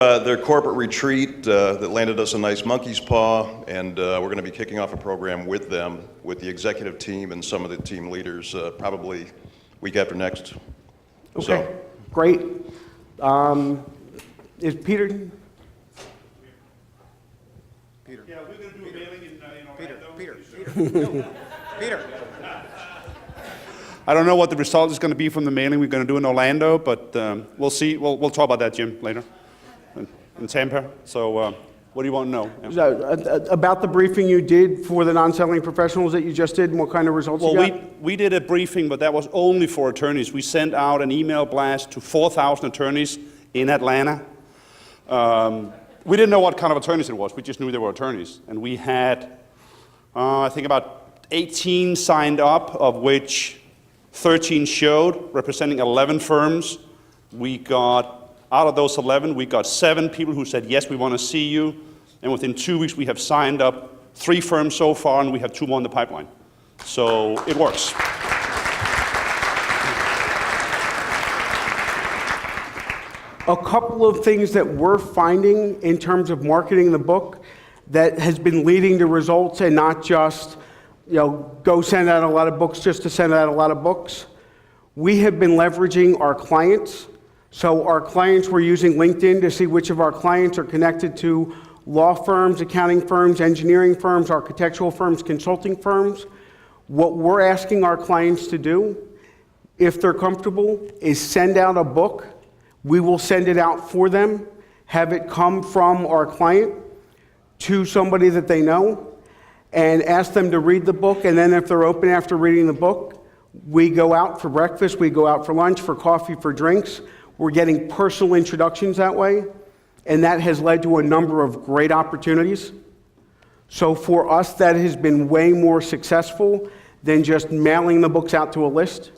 Their corporate retreat that landed us a nice monkey's paw, and we're going to be kicking off a program with them, with the executive team and some of the team leaders, probably week after next. Okay, So. Great. Is Peter? Yeah, we're going to do a mailing in Orlando. Peter. I don't know what the result is going to be from the mailing we're going to do in Orlando, but we'll see. We'll talk about that, Jim, later in Tampa. So what do you want to know? Yeah. About the briefing you did for the non-selling professionals that you just did, and what kind of results you got? We did a briefing, but that was only for attorneys. We sent out an email blast to 4,000 attorneys in Atlanta. We didn't know what kind of attorneys it was. We just knew they were attorneys. And we had, I think, about 18 signed up, of which 13 showed, representing 11 firms. Out of those 11, we got 7 people who said, yes, we want to see you. And within 2 weeks, we have signed up 3 firms so far, and we have 2 more in the pipeline. So it works. A couple of things that we're finding in terms of marketing the book that has been leading to results, and not just, go send out a lot of books just to send out a lot of books. We have been leveraging our clients. So our clients were using LinkedIn to see which of our clients are connected to law firms, accounting firms, engineering firms, architectural firms, consulting firms. What we're asking our clients to do, if they're comfortable, is send out a book. We will send it out for them, have it come from our client to somebody that they know, and ask them to read the book. And then if they're open after reading the book, we go out for breakfast, we go out for lunch, for coffee, for drinks. We're getting personal introductions that way, and that has led to a number of great opportunities. So for us, that has been way more successful than just mailing the books out to a list.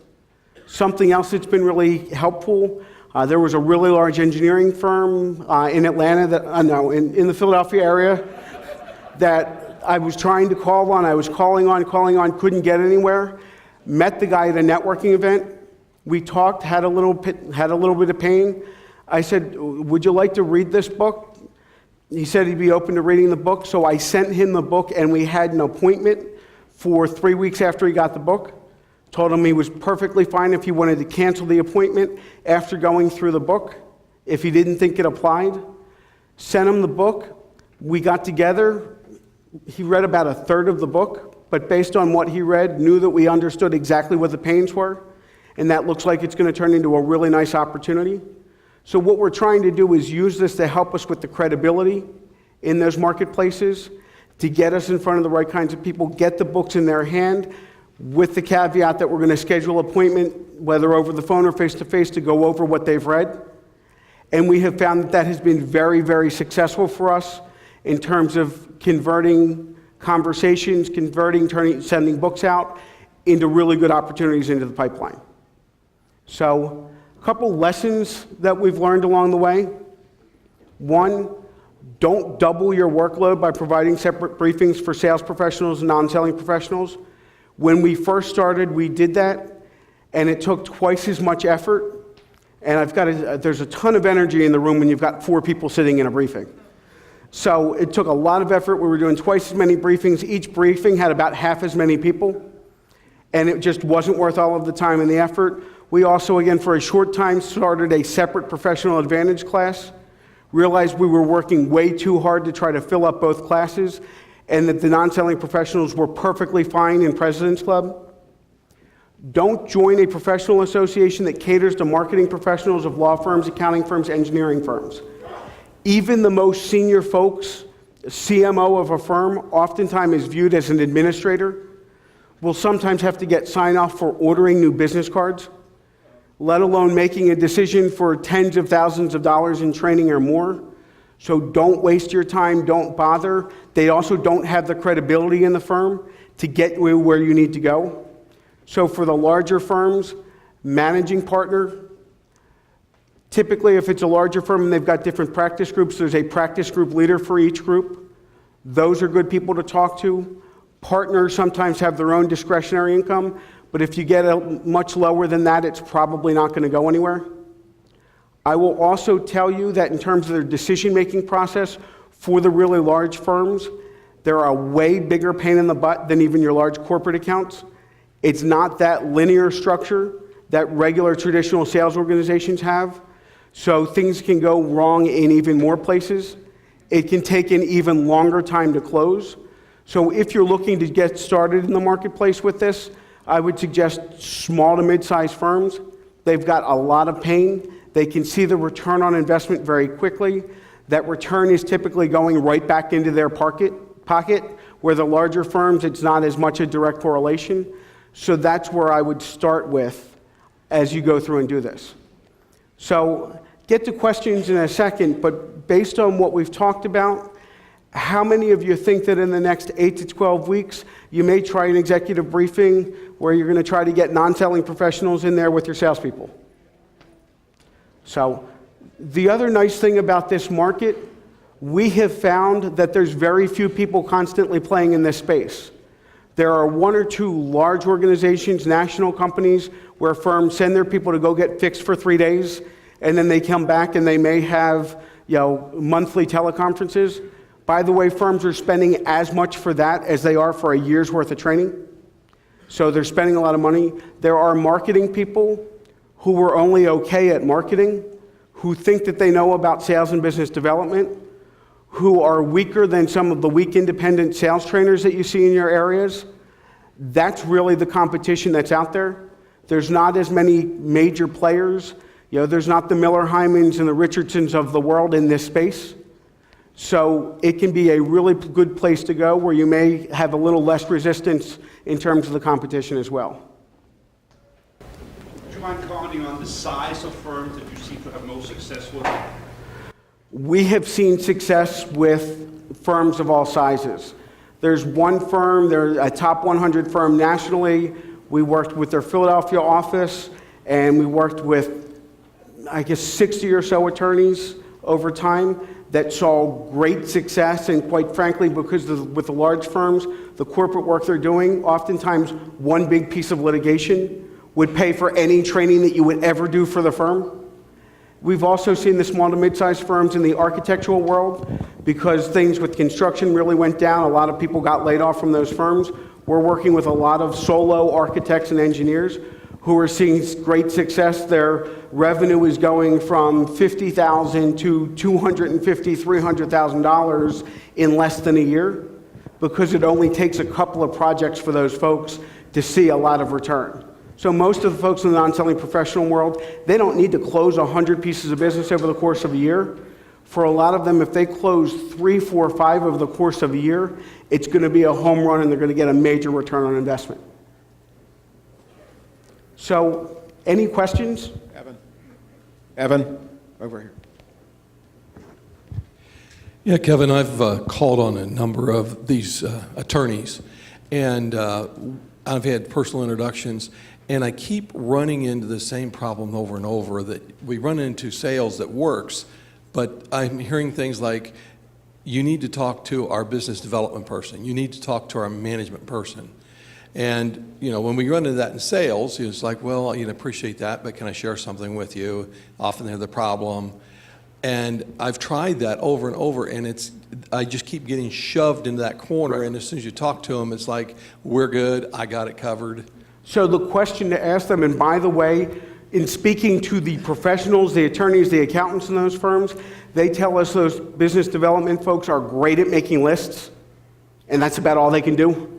Something else that's been really helpful, there was a really large engineering firm in Atlanta, in the Philadelphia area, that I was trying to call on. I was calling on, couldn't get anywhere. Met the guy at a networking event. We talked, had a little bit of pain. I said, would you like to read this book? He said he'd be open to reading the book, so I sent him the book, and we had an appointment for 3 weeks after he got the book. Told him he was perfectly fine if he wanted to cancel the appointment after going through the book, if he didn't think it applied. Sent him the book. We got together. He read about a third of the book, but based on what he read, knew that we understood exactly what the pains were. And that looks like it's going to turn into a really nice opportunity. So what we're trying to do is use this to help us with the credibility in those marketplaces, to get us in front of the right kinds of people, get the books in their hand, with the caveat that we're going to schedule an appointment, whether over the phone or face-to-face, to go over what they've read. And we have found that that has been very, very successful for us in terms of converting conversations, sending books out into really good opportunities into the pipeline. So, a couple lessons that we've learned along the way. One, don't double your workload by providing separate briefings for sales professionals and non-selling professionals. When we first started, we did that, and it took twice as much effort. And there's a ton of energy in the room when you've got 4 people sitting in a briefing. So it took a lot of effort. We were doing twice as many briefings. Each briefing had about half as many people, and it just wasn't worth all of the time and the effort. We also, again, for a short time, started a separate professional advantage class, realized we were working way too hard to try to fill up both classes, and that the non-selling professionals were perfectly fine in President's Club. Don't join a professional association that caters to marketing professionals of law firms, accounting firms, engineering firms. Even the most senior folks, CMO of a firm, oftentimes is viewed as an administrator, will sometimes have to get sign-off for ordering new business cards, let alone making a decision for tens of thousands of dollars in training or more. So don't waste your time, don't bother. They also don't have the credibility in the firm to get you where you need to go. So for the larger firms, managing partner, typically if it's a larger firm and they've got different practice groups, there's a practice group leader for each group. Those are good people to talk to. Partners sometimes have their own discretionary income, but if you get much lower than that, it's probably not going to go anywhere. I will also tell you that in terms of their decision-making process for the really large firms, they're a way bigger pain in the butt than even your large corporate accounts. It's not that linear structure that regular traditional sales organizations have, so things can go wrong in even more places. It can take an even longer time to close. So if you're looking to get started in the marketplace with this, I would suggest small to mid-sized firms. They've got a lot of pain. They can see the return on investment very quickly. That return is typically going right back into their pocket, where the larger firms, it's not as much a direct correlation. So that's where I would start with as you go through and do this. So get to questions in a second, but based on what we've talked about, how many of you think that in the next 8 to 12 weeks, you may try an executive briefing where you're going to try to get non-selling professionals in there with your salespeople? So the other nice thing about this market, we have found that there's very few people constantly playing in this space. There are 1 or 2 large organizations, national companies, where firms send their people to go get fixed for 3 days, and then they come back and they may have, monthly teleconferences. By the way, firms are spending as much for that as they are for a year's worth of training. So they're spending a lot of money. There are marketing people who are only okay at marketing, who think that they know about sales and business development, who are weaker than some of the weak independent sales trainers that you see in your areas. That's really the competition that's out there. There's not as many major players. There's not the Miller Hymans and the Richardsons of the world in this space. So it can be a really good place to go where you may have a little less resistance in terms of the competition as well. Would you mind commenting on the size of firms that you see to have most success with? We have seen success with firms of all sizes. There's one firm, they're a top 100 firm nationally. We worked with their Philadelphia office, and we worked with, 60 or so attorneys over time that saw great success, and quite frankly, because with the large firms, the corporate work they're doing, oftentimes one big piece of litigation would pay for any training that you would ever do for the firm. We've also seen the small to mid-sized firms in the architectural world, because things with construction really went down. A lot of people got laid off from those firms. We're working with a lot of solo architects and engineers who are seeing great success. Their revenue is going from $50,000 to $250,000, $300,000 in less than a year, because it only takes a couple of projects for those folks to see a lot of return. So most of the folks in the non-selling professional world, they don't need to close 100 pieces of business over the course of a year. For a lot of them, if they close 3, 4, 5 over the course of a year, it's going to be a home run and they're going to get a major return on investment. So, any questions? Evan, over here. Yeah, Kevin, I've called on a number of these attorneys, and I've had personal introductions, and I keep running into the same problem over and over, that we run into sales that works, but I'm hearing things like, you need to talk to our business development person, you need to talk to our management person. And when we run into that in sales, it's like, well, appreciate that, but can I share something with you? Often they're the problem. And I've tried that over and over, and I just keep getting shoved into that corner, and as soon as you talk to them, it's like, we're good, I got it covered. So the question to ask them, and by the way, in speaking to the professionals, the attorneys, the accountants in those firms, they tell us those business development folks are great at making lists, and that's about all they can do.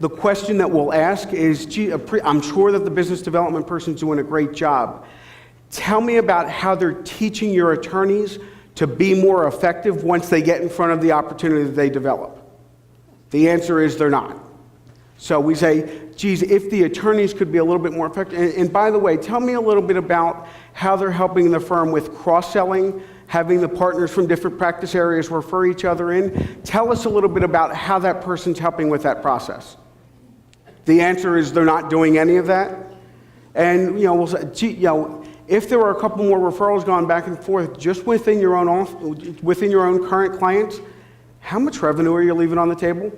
The question that we'll ask is, I'm sure that the business development person's doing a great job. Tell me about how they're teaching your attorneys to be more effective once they get in front of the opportunity that they develop. The answer is they're not. So we say, geez, if the attorneys could be a little bit more effective. And by the way, tell me a little bit about how they're helping the firm with cross-selling, having the partners from different practice areas refer each other in. Tell us a little bit about how that person's helping with that process. The answer is they're not doing any of that. And we'll say, if there were a couple more referrals going back and forth just within your own current clients, how much revenue are you leaving on the table?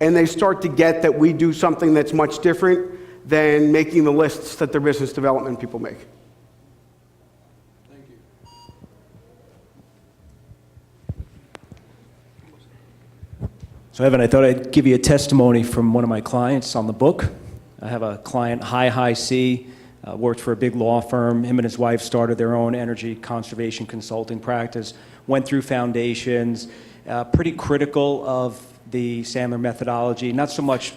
And they start to get that we do something that's much different than making the lists that their business development people make. So Evan, I thought I'd give you a testimony from one of my clients on the book. I have a client, High C, worked for a big law firm. Him and his wife started their own energy conservation consulting practice, went through foundations, pretty critical of the Sandler methodology, not so much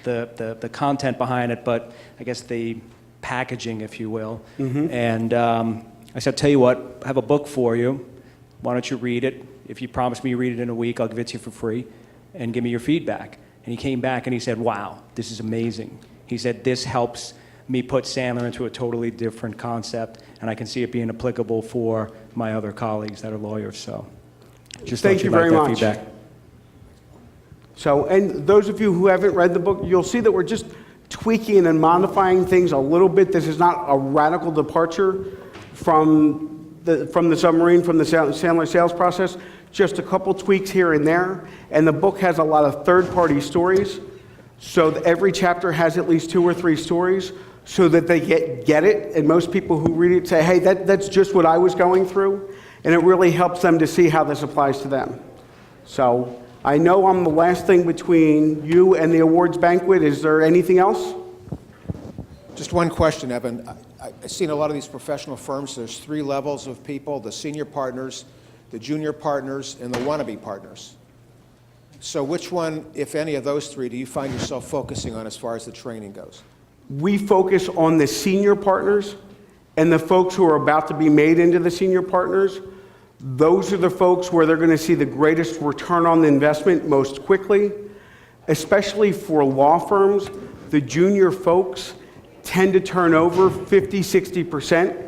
the content behind it, but I guess the packaging, if you will. And I said, tell you what, I have a book for you. Why don't you read it? If you promise me you read it in a week, I'll give it to you for free, and give me your feedback. And he came back and he said, wow, this is amazing. He said, this helps me put Sandler into a totally different concept, and I can see it being applicable for my other colleagues that are lawyers. So just Thank you very much. Feedback. So, and those of you who haven't read the book, you'll see that we're just tweaking and modifying things a little bit. This is not a radical departure from the submarine, from the Sandler sales process. Just a couple tweaks here and there. And the book has a lot of third-party stories. So that every chapter has at least 2 or 3 stories so that they get it. And most people who read it say, hey, that's just what I was going through. And it really helps them to see how this applies to them. So I know I'm the last thing between you and the awards banquet. Is there anything else? Just one question, Evan. I've seen a lot of these professional firms. There's 3 levels of people: the senior partners, the junior partners, and the wannabe partners. So which one, if any of those 3, do you find yourself focusing on as far as the training goes? We focus on the senior partners and the folks who are about to be made into the senior partners. Those are the folks where they're going to see the greatest return on the investment most quickly. Especially for law firms, the junior folks tend to turn over 50-60%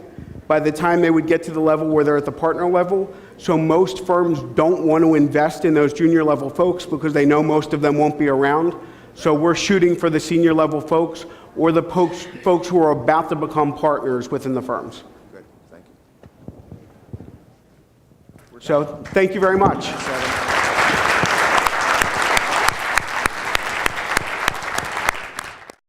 by the time they would get to the level where they're at the partner level. So most firms don't want to invest in those junior level folks because they know most of them won't be around. So we're shooting for the senior level folks or the folks who are about to become partners within the firms. Good, thank you. So thank you very much.